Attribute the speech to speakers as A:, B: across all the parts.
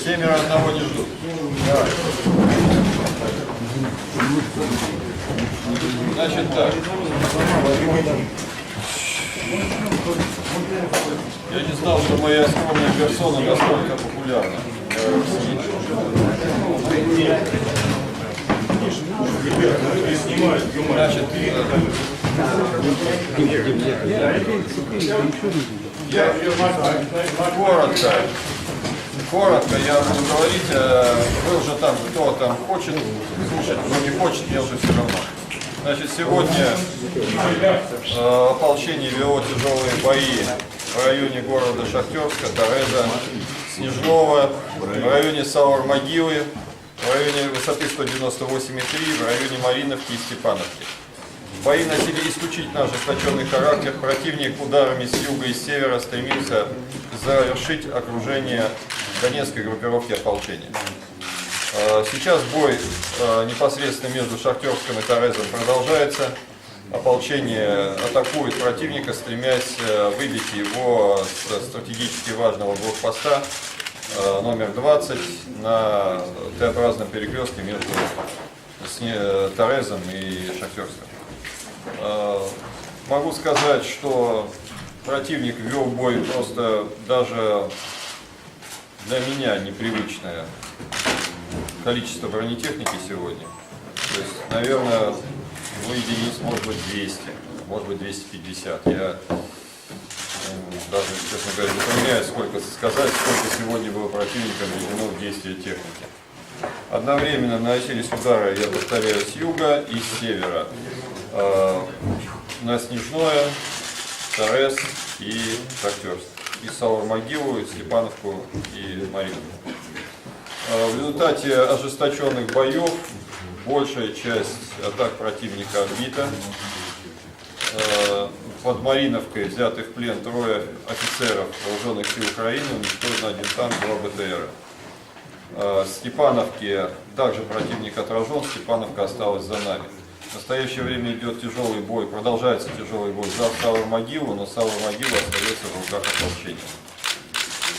A: Семеро одного не ждут. Значит так. Я не знал, что моя скромная персона настолько популярна. Значит, я коротко я буду говорить, вы уже там, кто там хочет слушать, кто не хочет, мне уже все равно. Значит, сегодня ополчение вело тяжелые бои в районе города Шахтерска, Тореза, Снежного, в районе Саур-Могилы, в районе высоты 198,3, в районе Мариновки и Степановки. Бои носили исключительно ожесточенный характер. Противник ударами с юга и с севера стремился завершить окружение донецкой группировки ополчения. Сейчас бой непосредственно между Шахтерском и Торезом продолжается. Ополчение атакует противника, стремясь выбить его с стратегически важного блокпоста номер 20 на Т-образном перекрестке между Торезом и Шахтерском. Могу сказать, что противник вел бой просто даже для меня непривычное количество бронетехники сегодня. То есть, наверное, ну, единиц может быть 200, может быть 250. Я даже, честно говоря, не понимаю, сколько сказать, сколько сегодня было противника введено в действие техники. Одновременно наносились удары, я повторяю, с юга и с севера. На Снежное, Торез и Шахтерск. И Саур-Могилу, и Степановку, и Мариновку. В результате ожесточенных боев большая часть атак противника отбита. Под Мариновкой взяты в плен трое офицеров вооруженных сил Украины, уничтожен один танк, 2 БТРа. В Степановке также противник отражен, Степановка осталась за нами. В настоящее время идет тяжелый бой, продолжается тяжелый бой за Саур-Могилу, но Саур-Могила остается в руках ополчения.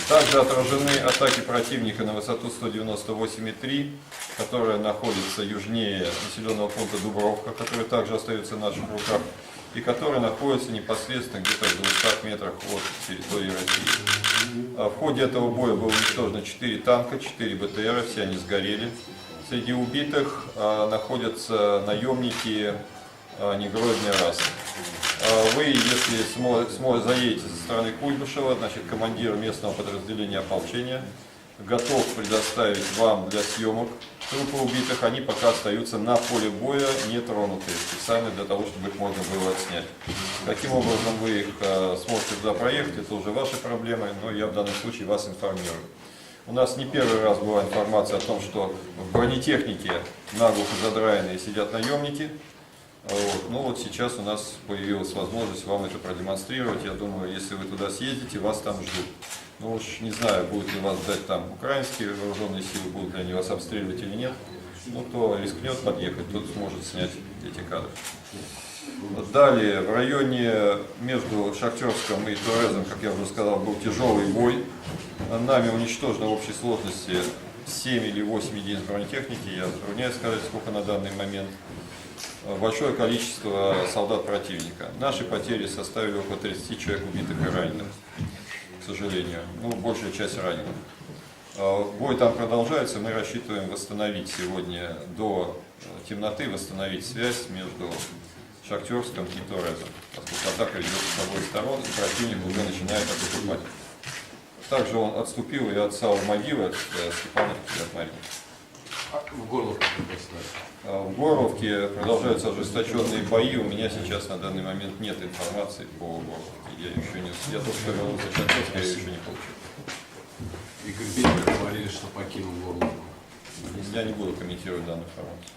A: Также отражены атаки противника на высоту 198,3, которая находится южнее населенного пункта Дубровка, который также остается в наших руках, и которая находится непосредственно где-то в 200 метрах от территории России. В ходе этого боя было уничтожено 4 танка, 4 БТРа, все они сгорели. Среди убитых находятся наемники негроидной расы. Вы, если заедете со стороны Куйбышева, значит, командир местного подразделения ополчения готов предоставить вам для съемок трупы убитых. Они пока остаются на поле боя, не тронутые, специально для того, чтобы их можно было отснять. Каким образом вы их сможете туда проехать, это уже ваши проблемы, но я в данном случае вас информирую. У нас не первый раз была информация о том, что в бронетехнике наглухо задраенные сидят наемники. Ну вот сейчас у нас появилась возможность вам это продемонстрировать. Я думаю, если вы туда съездите, вас там ждут. Ну уж не знаю, будут ли вас ждать там украинские вооруженные силы, будут ли они вас обстреливать или нет. Ну кто рискнет подъехать, тот сможет снять эти кадры. Далее, в районе между Шахтерском и Торезом, как я уже сказал, был тяжелый бой. Нами уничтожено в общей сложности 7 или 8 единиц бронетехники, я затрудняюсь сказать, сколько на данный момент. Большое количество солдат противника. Наши потери составили около 30 человек убитых и раненых, к сожалению. Ну, большая часть раненых. Бой там продолжается, мы рассчитываем восстановить сегодня до темноты, восстановить связь между Шахтерском и Торезом, поскольку атака идет с обоих сторон, и противник уже начинает отступать. Также он отступил и от Саур-Могилы, от Степановки и от Мариновки.
B: В Горловке?
A: В Горловке продолжаются ожесточенные бои. У меня сейчас на данный момент нет информации по Горловке. Я только что вернулся в Шахтерск, я ее еще не получил.
B: Игорь Бендер говорили, что покинул Горловку.
A: Я не буду комментировать данную информацию.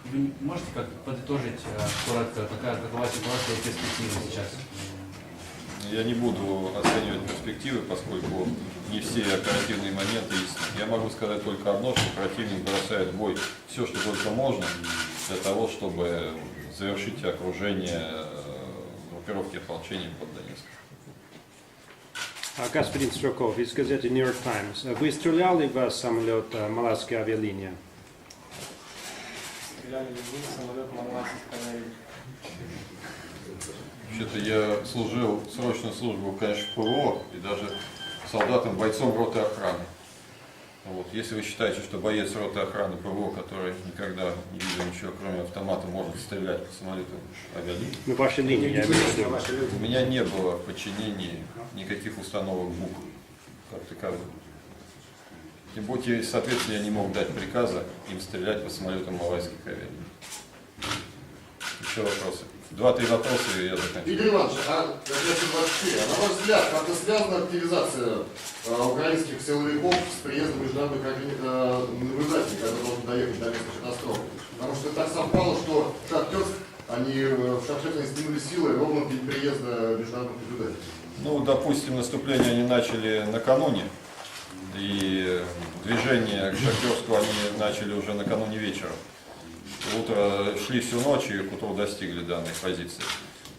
C: Вы можете как-то подытожить коротко, какова ситуация и перспектива сейчас?
A: Я не буду оценивать перспективы, поскольку не все оперативные моменты истинны. Я могу сказать только одно, что противник бросает в бой все, что только можно, для того, чтобы завершить окружение группировки ополчения под Донецком.
D: Господин Строков, из газеты New York Times. Вы стреляли в самолет малайской авиалинии?
E: Стреляли ли вы в самолет малайской авиалинии?
A: Вообще-то я служил срочную службу, конечно, в ПВО и даже солдатом, бойцом роты охраны. Вот. Если вы считаете, что боец роты охраны ПВО, который никогда не видел ничего, кроме автомата, может стрелять по самолету авиалинии,
D: Ну, ваша линия, я имею в виду.
A: у меня не было в подчинении никаких установок БУК, как таковых. Тем более, соответственно, я не мог дать приказа им стрелять по самолетам малайских авиалиний. Еще вопросы? 2-3 вопроса, и я заканчиваю.
F: Игорь Иванович, на ваш взгляд, как-то связана активизация украинских силовиков с приездом международных наблюдателей, которые должны доехать до места катастрофы? Потому что так совпало, что Шахтерск, они в Шахтерске стянули силы ровно перед приездом международных наблюдателей.
A: Ну, допустим, наступление они начали накануне, и движение к Шахтерску они начали уже накануне вечером. Утро шли всю ночь и к утру достигли данной позиции.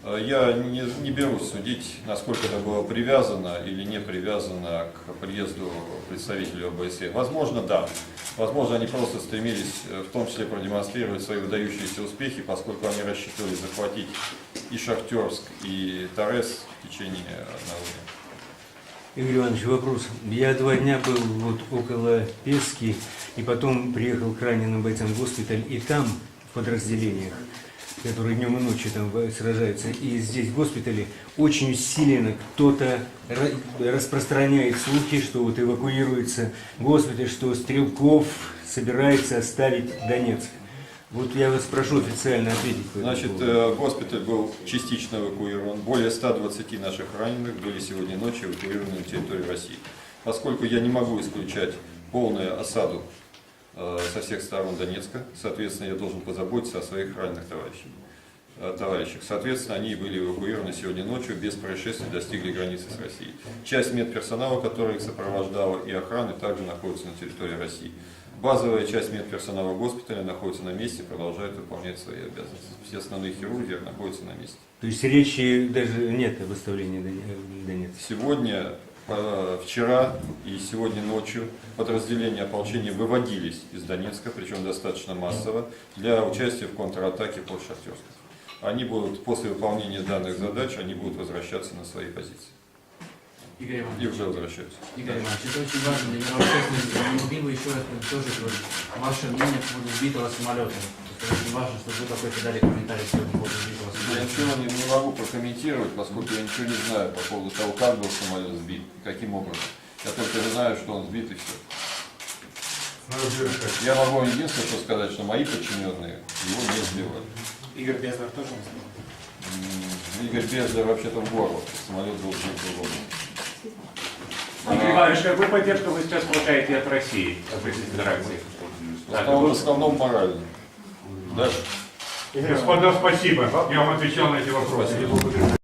A: Я не берусь судить, насколько это было привязано или не привязано к приезду представителей ОБСЕ. Возможно, да. Возможно, они просто стремились в том числе продемонстрировать свои выдающиеся успехи, поскольку они рассчитывали захватить и Шахтерск, и Торез в течение одного дня.
G: Игорь Иванович, вопрос. Я 2 дня был вот около Пески, и потом приехал к раненым бойцам в госпиталь, и там, в подразделениях, которые днем и ночью там сражаются, и здесь в госпитале очень усиленно кто-то распространяет слухи, что вот эвакуируется госпиталь, что Стрелков собирается оставить Донецк. Вот я вас прошу официально ответить. по этому
A: Значит,
G: поводу.
A: госпиталь был частично эвакуирован. Более 120 наших раненых были сегодня ночью эвакуированы на территорию России. Поскольку я не могу исключать полную осаду со всех сторон Донецка, соответственно, я должен позаботиться о своих раненых товарищах. Соответственно, они были эвакуированы сегодня ночью, без происшествий достигли границы с Россией. Часть медперсонала, которая их сопровождала, и охраны также находится на территории России. Базовая часть медперсонала госпиталя находится на месте, продолжает выполнять свои обязанности. Все основные хирурги находятся на месте.
G: То есть речи даже нет об оставлении Донецка?
A: Сегодня, вчера и сегодня ночью подразделения ополчения выводились из Донецка, причем достаточно массово, для участия в контратаке под Шахтерском. Они будут, после выполнения данных задач, они будут возвращаться на свои позиции.
C: Игорь
A: И
C: Иванович,
A: уже возвращаются.
C: Игорь Иванович, это очень важно для мировой общественности. Не могли бы еще раз подытожить вот ваше мнение по поводу сбитого самолета? Это очень важно, чтобы вы какой-то дали комментарий по поводу сбитого
A: Я
C: самолета.
A: ничего не могу прокомментировать, поскольку я ничего не знаю по поводу того, как был самолет сбит, каким образом. Я только знаю, что он сбит и все. Я могу единственное, что сказать, что мои подчиненные его не сбивали.
E: Игорь Безлер тоже не знал.
A: Игорь Безлер вообще-то в горло. Самолет был сбит в горло.
H: Игорь Иванович, какую поддержку вы сейчас получаете от России, от Российской Федерации?
A: В основном морально. Дальше.
H: Господа, спасибо. Я вам отвечал на эти вопросы.
A: Спасибо.